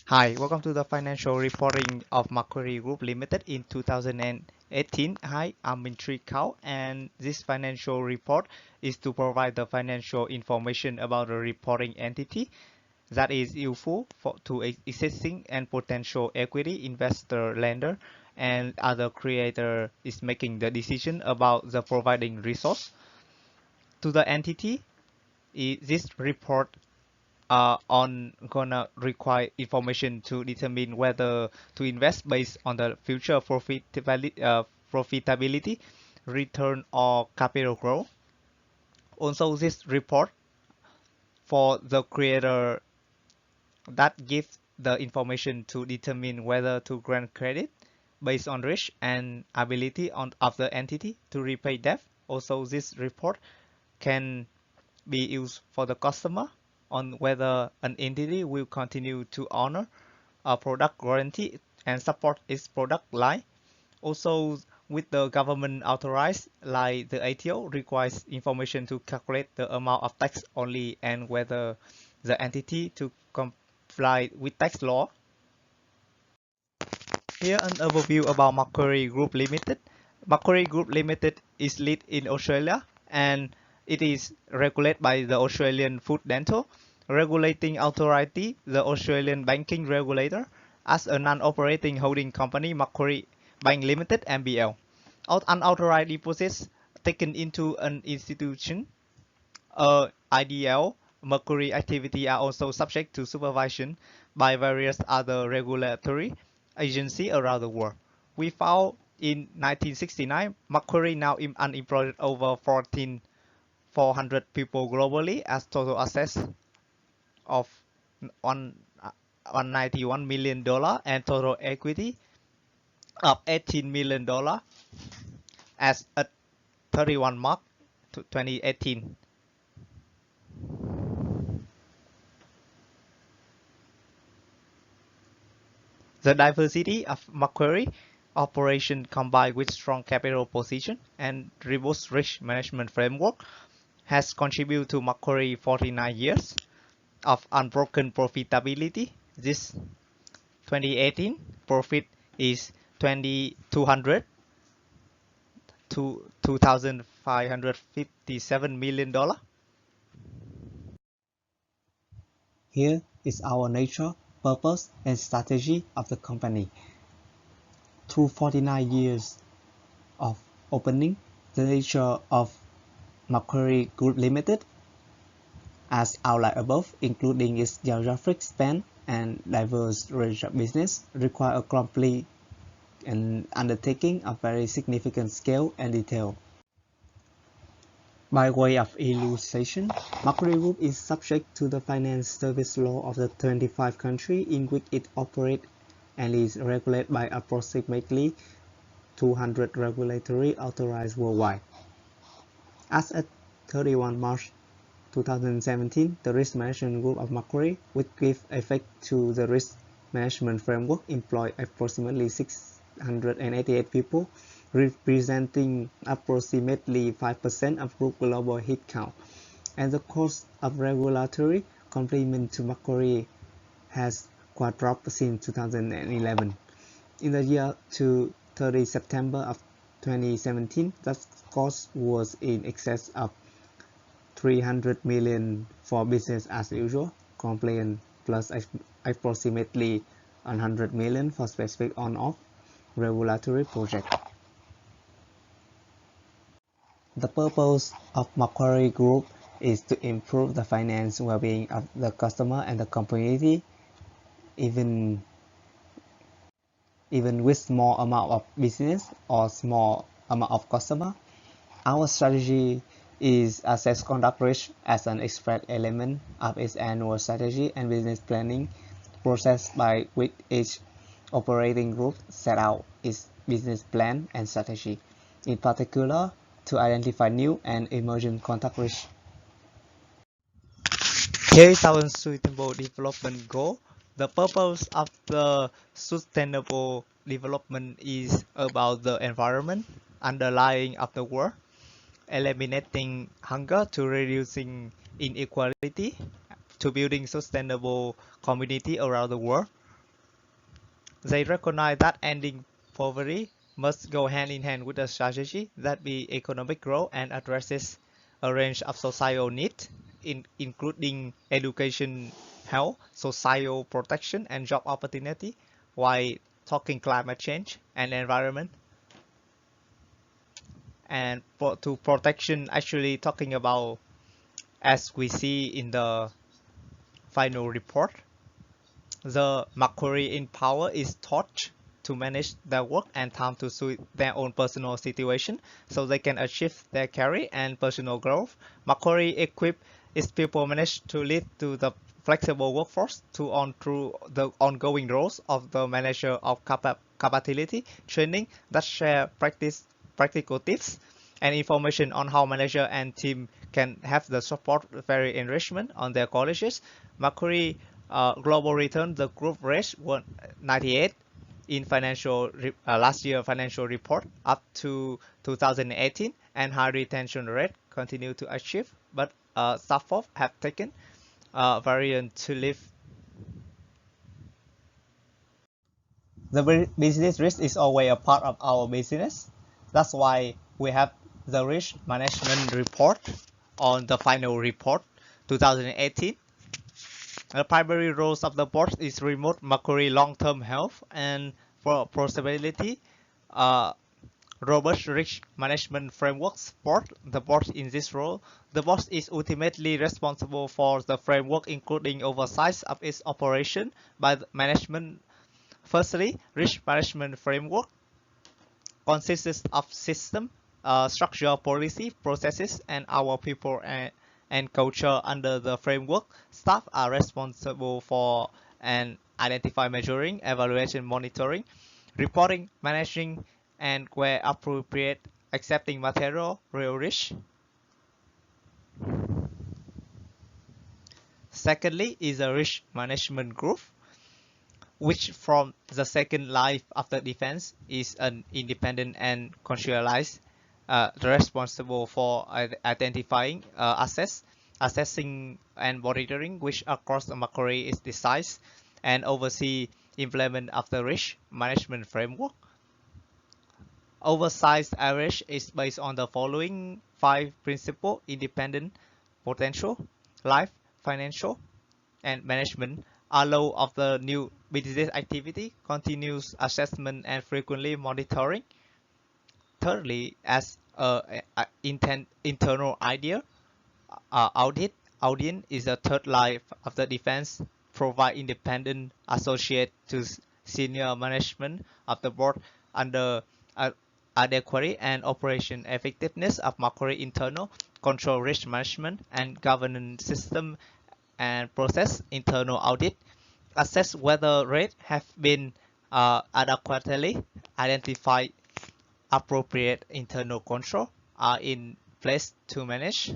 Hi, welcome to the financial reporting of Macquarie Group Limited in 2018. Hi, I'm Mintri Kao, and this financial report is to provide the financial information about the reporting entity that is useful to existing and potential equity investor, lender, and other creator is making the decision about the providing resource to the entity. This report on gonna require information to determine whether to invest based on the future profitability, return or capital growth. Also, this report for the creator that gives the information to determine whether to grant credit based on risk and ability of the entity to repay debt. Also, this report can be used for the customer on whether an entity will continue to honor a product warranty and support its product line. Also, with the government authorized, like the ATO requires information to calculate the amount of tax only and whether the entity to comply with tax law. Here an overview about Macquarie Group Limited. Macquarie Group Limited is listed in Australia and it is regulated by the Australian Food Dental Regulating Authority, the Australian Banking Regulator, as a non-operating holding company, Macquarie Bank Limited (MBL). Unauthorized deposits taken into an institution, IDL, Mercury activity are also subject to supervision by various other regulatory agencies around the world. We found in 1969, Mercury now unemployed over 14,400 people globally as total assets of one, $191 million and total equity of $18 million as at 31 March 2018. The diversity of Macquarie operation combined with strong capital position and robust risk management framework has contributed to Macquarie 49 years of unbroken profitability. This 2018 profit is 2,200 to $2,557 million. Here is our nature, purpose, and strategy of the company. Through 49 years of opening, the nature of Macquarie Group Limited, as outlined above, including its geographic span and diverse range of business, require a complete undertaking of very significant scale and detail. By way of illustration, Macquarie Group is subject to the finance service law of the 25 countries in which it operates and is regulated by approximately 200 regulatory authorities worldwide. As at 31 March 2017, the risk management group of Macquarie, which gives effect to the risk management framework, employed approximately 688 people, representing approximately 5% of group global headcount, and the cost of regulatory complement to Macquarie has quadrupled since 2011. In the year to 30 September of 2017, that cost was in excess of 300 million for business as usual compliance plus approximately 100 million for specific on-off regulatory project. The purpose of Macquarie Group is to improve the financial well-being of the customer and the community, even with small amount of business or small amount of customer. Our strategy is assess conduct risk as an express element of its annual strategy and business planning process by which each operating group set out its business plan and strategy, in particular to identify new and emerging contact risks. Here is our sustainable development goal. The purpose of the sustainable development is about the environment underlying of the world, eliminating hunger to reducing inequality, to building sustainable community around the world, They recognize that ending poverty must go hand in hand with a strategy that be economic growth and addresses a range of societal needs, including education, health, social protection, and job opportunity, while talking climate change and environment. And to protection, actually talking about, as we see in the final report, the Macquarie in power is taught to manage their work and time to suit their own personal situation so they can achieve their career and personal growth. Macquarie equip its people manage to lead to the flexible workforce to on through the ongoing roles of the manager of capability training that share practical tips and information on how manager and team can have the support very enrichment on their colleges. Macquarie global return, the group rate was 98 in last year financial report up to 2018, and high retention rate continue to achieve, but staff have taken variant to leave. The business risk is always a part of our business. That's why we have the risk management report on the final report 2018. The primary roles of the board is remote Macquarie long-term health and for profitability, uh, robust risk management framework support the board in this role. The board is ultimately responsible for the framework, including oversight of its operation by the management. Firstly, risk management framework consists of system, structure, policy, processes, and our people and culture under the framework. Staff are responsible for and identify measuring, evaluation, monitoring, reporting, managing, and where appropriate, accepting material real risk. Secondly is a risk management group, which from the second life after defense is an independent and conscientiously responsible for identifying assets, assessing and monitoring which across the Macquarie is designed and oversee implement of the risk management framework. Oversized average is based on the following five principles: independent, potential, life, financial, and management, allow of the new business activity, continuous assessment and frequently monitoring. Thirdly, as internal idea, audit is the third line of the defense, provide independent associate to senior management of the board under adequacy and operation effectiveness of Macquarie internal control risk management and governance system and process internal audit, assess whether rates have been adequately identified, appropriate internal control are in place to manage,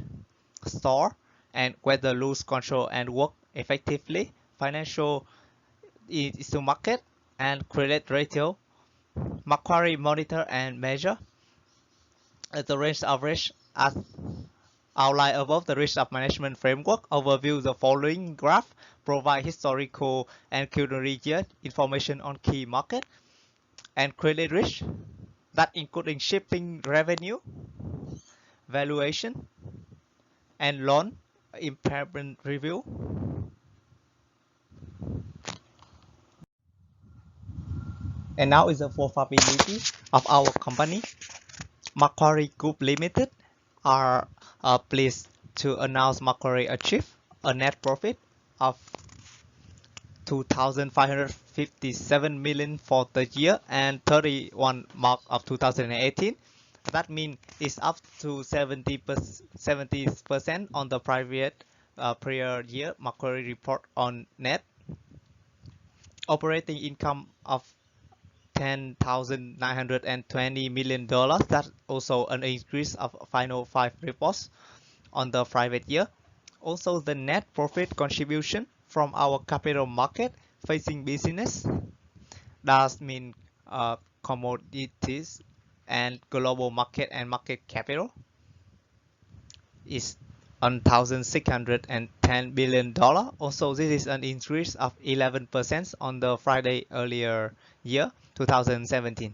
store, and whether lose control and work effectively. Financial is to market and credit ratio. Macquarie monitor and measure the range of risk as outline above. The risk of management framework overview the following graph, provide historical and current year information on key market and credit risk that including shipping revenue, valuation, and loan impairment review. And now is the profitability of our company. Macquarie Group Limited are pleased to announce Macquarie achieved a net profit of 2,557 million for the year and 31 mark of 2018. That means it's up to 70% on the prior year Macquarie report on net operating income of $10,920 million. That's also an increase of final five reports on the private year. Also, the net profit contribution from our capital market facing business does mean commodities and global market and market capital is $1,610 billion. Also, this is an increase of 11% on the Friday earlier year, 2017.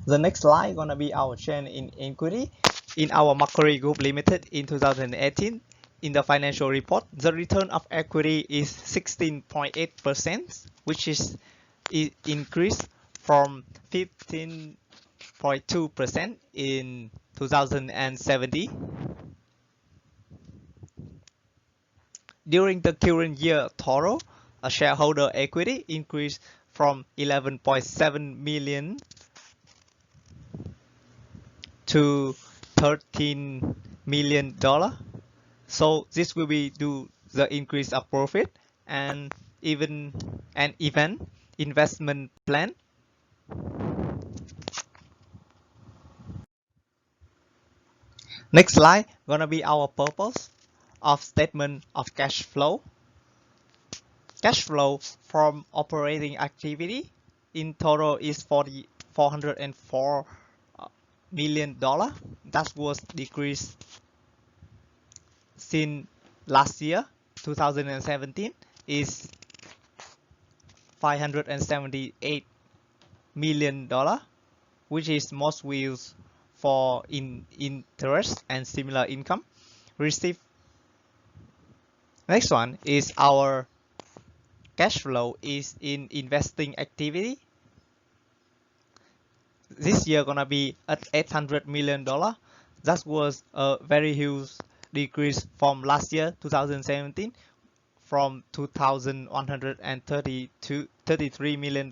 The next slide gonna be our change in equity in our Macquarie Group Limited in 2018. In the financial report, the return of equity is 16.8%, which is increased from 15.2% in 2017. During the current year total, a shareholder equity increased from 11.7 million to $13 million. So this will be due the increase of profit and even an event investment plan. Next slide gonna be our purpose of statement of cash flow. Cash flow from operating activity in total is $404 million. That was decreased since last year, 2017, is $578 million, which is most used for interest and similar income received. Next one is our cash flow is in investing activity. This year gonna be at $800 million. That was a very huge decrease from last year, 2017, from $2,133 million.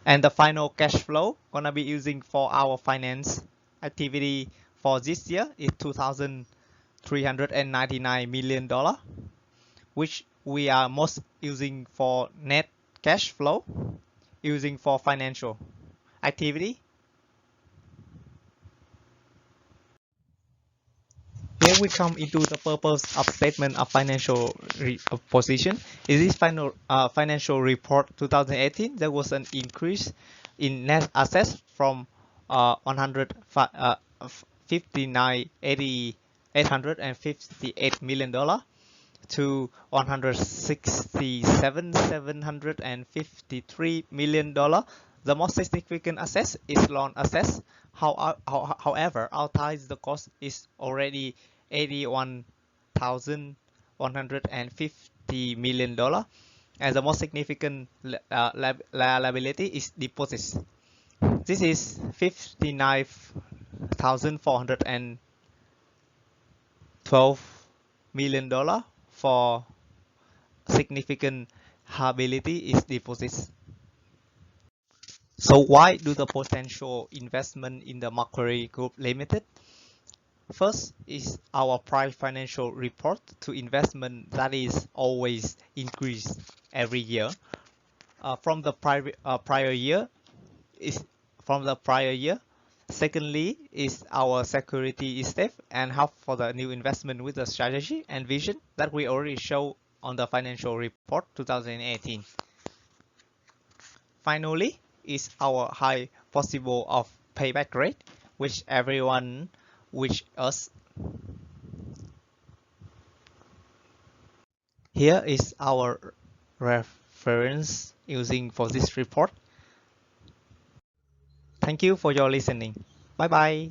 And the final cash flow gonna be using for our finance activity for this year is $2,399 million, which we are most using for net cash flow, using for financial activity. Here we come into the purpose of statement of financial position. In this financial report 2018, there was an increase in net assets from 858 million dollar to 167,753 million dollar. The most significant asset is loan assets. However, outside the cost is already $81,150 million, and the most significant liability is deposits. This is $59,412 million for significant liability is deposits. So why do the potential investment in the Macquarie Group Limited? First is our prior financial report to investment that is always increased every year from the prior year. Secondly is our security is safe and help for the new investment with the strategy and vision that we already show on the financial report 2018. Finally is our high possible of payback rate, which everyone wish us. Here is our reference using for this report. Thank you for your listening. Bye bye.